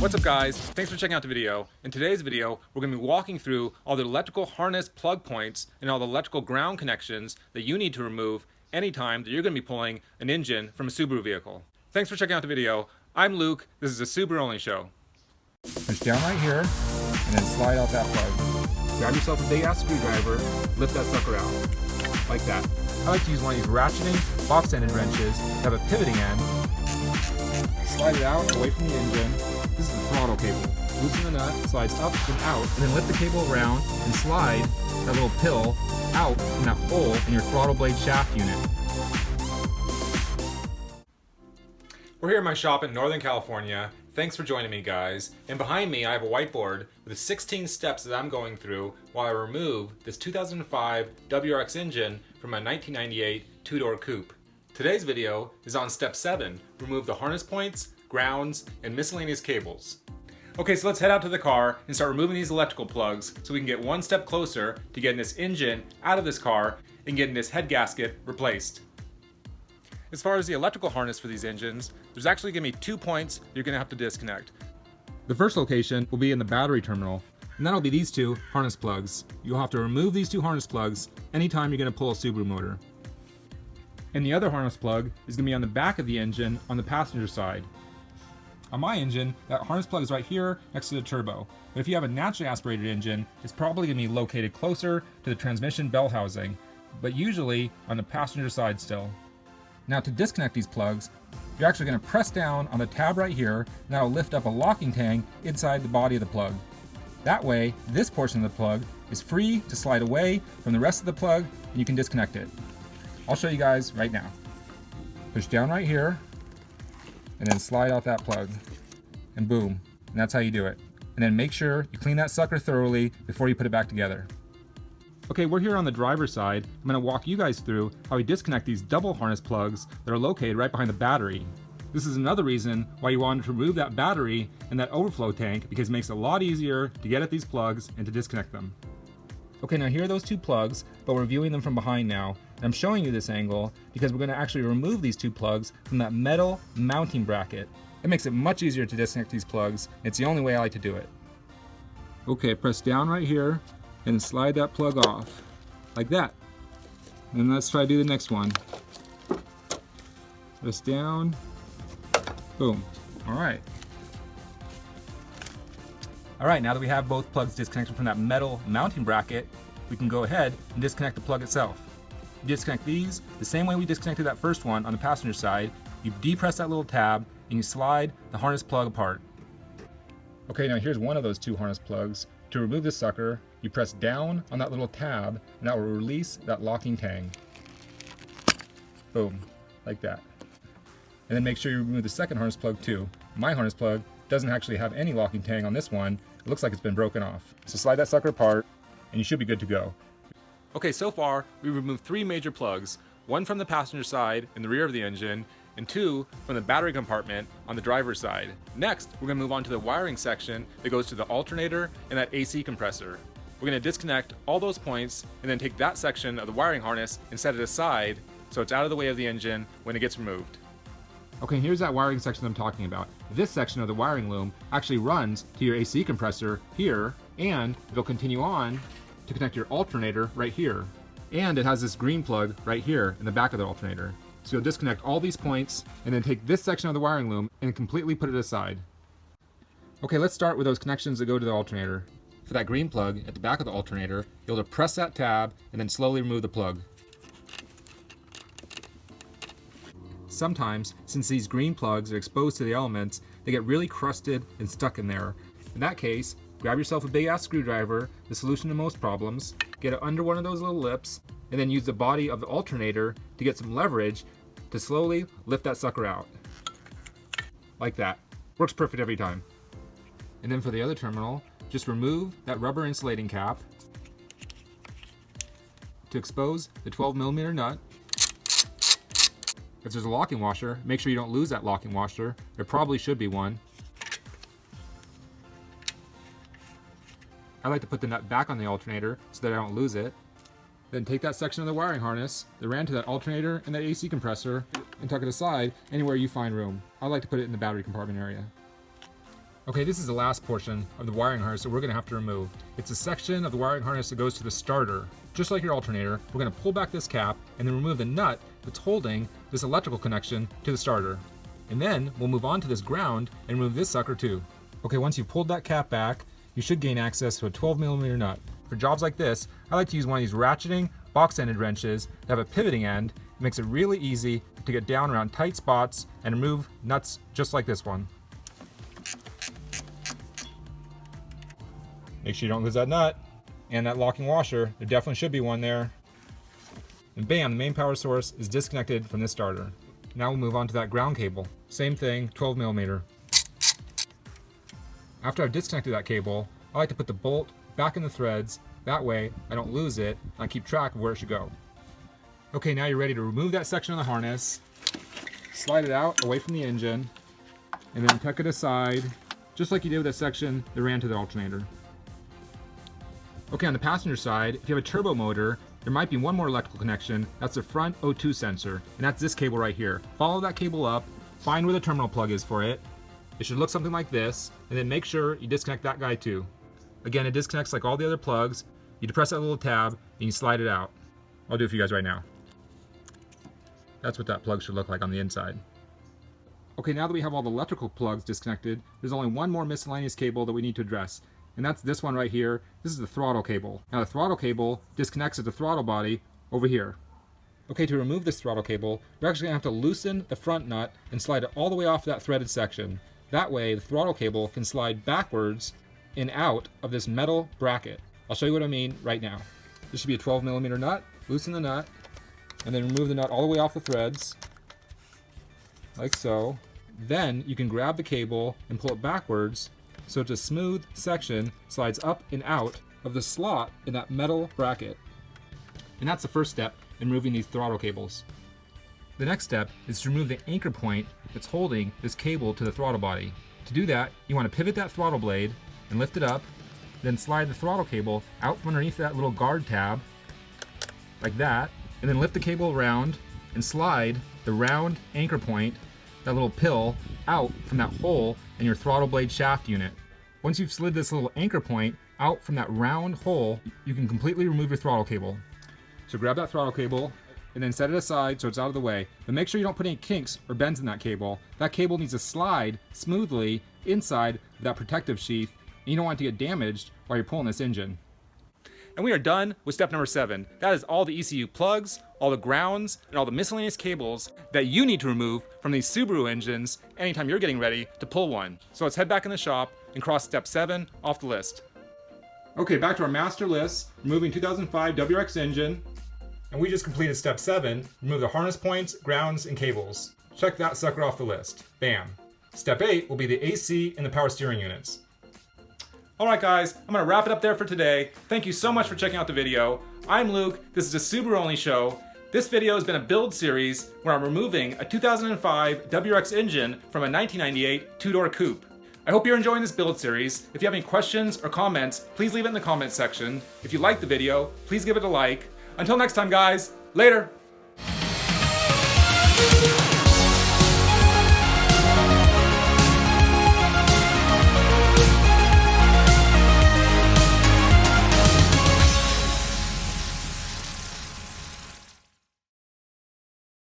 What's up guys, thanks for checking out the video. In today's video, we're going to be walking through all the electrical harness plug points and all the electrical ground connections that you need to remove anytime that you're going to be pulling an engine from a Subaru vehicle. Thanks for checking out the video. I'm Luke, this is a Subaru-only show. Push down right here, and then slide out that plug. Grab yourself a big ass screwdriver, lift that sucker out, like that. I like to use one of these ratcheting, box-ended wrenches that have a pivoting end. Slide it out, away from the engine. This is the throttle cable. Loosen the nut, slides up and out, and then lift the cable around and slide that little pill out from that hole in your throttle blade shaft unit. We're here at my shop in Northern California. Thanks for joining me guys. And behind me I have a whiteboard with 16 steps that I'm going through while I remove this 2005 WRX engine from my 1998 two-door coupe. Today's video is on step 7, remove the harness points, grounds, and miscellaneous cables. Okay, so let's head out to the car and start removing these electrical plugs so we can get one step closer to getting this engine out of this car and getting this head gasket replaced. As far as the electrical harness for these engines, there's actually going to be 2 points you're going to have to disconnect. The first location will be in the battery terminal, and that'll be these 2 harness plugs. You'll have to remove these 2 harness plugs anytime you're going to pull a Subaru motor. And the other harness plug is going to be on the back of the engine on the passenger side. On my engine, that harness plug is right here next to the turbo. But if you have a naturally aspirated engine, it's probably going to be located closer to the transmission bell housing, but usually on the passenger side still. Now to disconnect these plugs, you're actually going to press down on the tab right here, and that will lift up a locking tang inside the body of the plug. That way, this portion of the plug is free to slide away from the rest of the plug, and you can disconnect it. I'll show you guys right now. Push down right here, and then slide out that plug, and boom, and that's how you do it. And then make sure you clean that sucker thoroughly before you put it back together. Okay, we're here on the driver's side. I'm going to walk you guys through how we disconnect these double harness plugs that are located right behind the battery. This is another reason why you wanted to remove that battery and that overflow tank, because it makes it a lot easier to get at these plugs and to disconnect them. Okay, now here are those 2 plugs, but we're viewing them from behind now. And I'm showing you this angle because we're going to actually remove these 2 plugs from that metal mounting bracket. It makes it much easier to disconnect these plugs. It's the only way I like to do it. Okay, press down right here and slide that plug off, like that. And let's try to do the next one. Press down, boom. All right. All right, now that we have both plugs disconnected from that metal mounting bracket, we can go ahead and disconnect the plug itself. You disconnect these the same way we disconnected that first one on the passenger side. You depress that little tab and you slide the harness plug apart. Okay, now here's one of those 2 harness plugs. To remove this sucker, you press down on that little tab and that will release that locking tang. Boom, like that. And then make sure you remove the second harness plug too. My harness plug doesn't actually have any locking tang on this one. It looks like it's been broken off. So slide that sucker apart and you should be good to go. Okay, so far we've removed 3 major plugs, 1 from the passenger side in the rear of the engine, and 2 from the battery compartment on the driver's side. Next, we're going to move on to the wiring section that goes to the alternator and that AC compressor. We're going to disconnect all those points and then take that section of the wiring harness and set it aside so it's out of the way of the engine when it gets removed. Okay, here's that wiring section I'm talking about. This section of the wiring loom actually runs to your AC compressor here, and it'll continue on to connect your alternator right here. And it has this green plug right here in the back of the alternator. So you'll disconnect all these points and then take this section of the wiring loom and completely put it aside. Okay, let's start with those connections that go to the alternator. For that green plug at the back of the alternator, you'll depress that tab and then slowly remove the plug. Sometimes, since these green plugs are exposed to the elements, they get really crusted and stuck in there. In that case, grab yourself a big ass screwdriver, the solution to most problems, get it under one of those little lips, and then use the body of the alternator to get some leverage to slowly lift that sucker out. Like that. Works perfect every time. And then for the other terminal, just remove that rubber insulating cap to expose the 12mm nut. If there's a locking washer, make sure you don't lose that locking washer. There probably should be one. I like to put the nut back on the alternator so that I don't lose it. Then take that section of the wiring harness that ran to that alternator and that AC compressor and tuck it aside anywhere you find room. I like to put it in the battery compartment area. Okay, this is the last portion of the wiring harness that we're going to have to remove. It's a section of the wiring harness that goes to the starter. Just like your alternator, we're going to pull back this cap and then remove the nut that's holding this electrical connection to the starter. And then we'll move on to this ground and remove this sucker too. Okay, once you've pulled that cap back, you should gain access to a 12mm nut. For jobs like this, I like to use one of these ratcheting, box-ended wrenches that have a pivoting end. It makes it really easy to get down around tight spots and remove nuts just like this one. Make sure you don't lose that nut and that locking washer. There definitely should be one there. And bam, the main power source is disconnected from this starter. Now we'll move on to that ground cable. Same thing, 12mm. After I've disconnected that cable, I like to put the bolt back in the threads. That way I don't lose it and I keep track of where it should go. Okay, now you're ready to remove that section of the harness. Slide it out away from the engine and then tuck it aside, just like you did with that section that ran to the alternator. Okay, on the passenger side, if you have a turbo motor, there might be one more electrical connection. That's the front O2 sensor, and that's this cable right here. Follow that cable up, find where the terminal plug is for it. It should look something like this, and then make sure you disconnect that guy too. Again, it disconnects like all the other plugs. You depress that little tab, and you slide it out. I'll do it for you guys right now. That's what that plug should look like on the inside. Okay, now that we have all the electrical plugs disconnected, there's only one more miscellaneous cable that we need to address. And that's this one right here. This is the throttle cable. Now the throttle cable disconnects at the throttle body over here. Okay, to remove this throttle cable, we're actually gonna have to loosen the front nut and slide it all the way off that threaded section. That way the throttle cable can slide backwards and out of this metal bracket. I'll show you what I mean right now. This should be a 12mm nut. Loosen the nut and then remove the nut all the way off the threads, like so. Then you can grab the cable and pull it backwards so it's a smooth section slides up and out of the slot in that metal bracket. And that's the first step in removing these throttle cables. The next step is to remove the anchor point that's holding this cable to the throttle body. To do that, you want to pivot that throttle blade and lift it up, then slide the throttle cable out from underneath that little guard tab, like that, and then lift the cable around and slide the round anchor point, that little pill, out from that hole in your throttle blade shaft unit. Once you've slid this little anchor point out from that round hole, you can completely remove your throttle cable. So grab that throttle cable and then set it aside so it's out of the way. But make sure you don't put any kinks or bends in that cable. That cable needs to slide smoothly inside that protective sheath, and you don't want it to get damaged while you're pulling this engine. And we are done with step number 7. That is all the ECU plugs, all the grounds, and all the miscellaneous cables that you need to remove from these Subaru engines anytime you're getting ready to pull one. So let's head back in the shop and cross step 7 off the list. Okay, back to our master list, removing 2005 WRX engine. And we just completed step 7, remove the harness points, grounds, and cables. Check that sucker off the list. Bam. Step 8 will be the AC and the power steering units. Alright guys, I'm going to wrap it up there for today. Thank you so much for checking out the video. I'm Luke, this is a Subaru-only show. This video has been a build series where I'm removing a 2005 WRX engine from a 1998 two-door coupe. I hope you're enjoying this build series. If you have any questions or comments, please leave it in the comment section. If you liked the video, please give it a like. Until next time guys, later!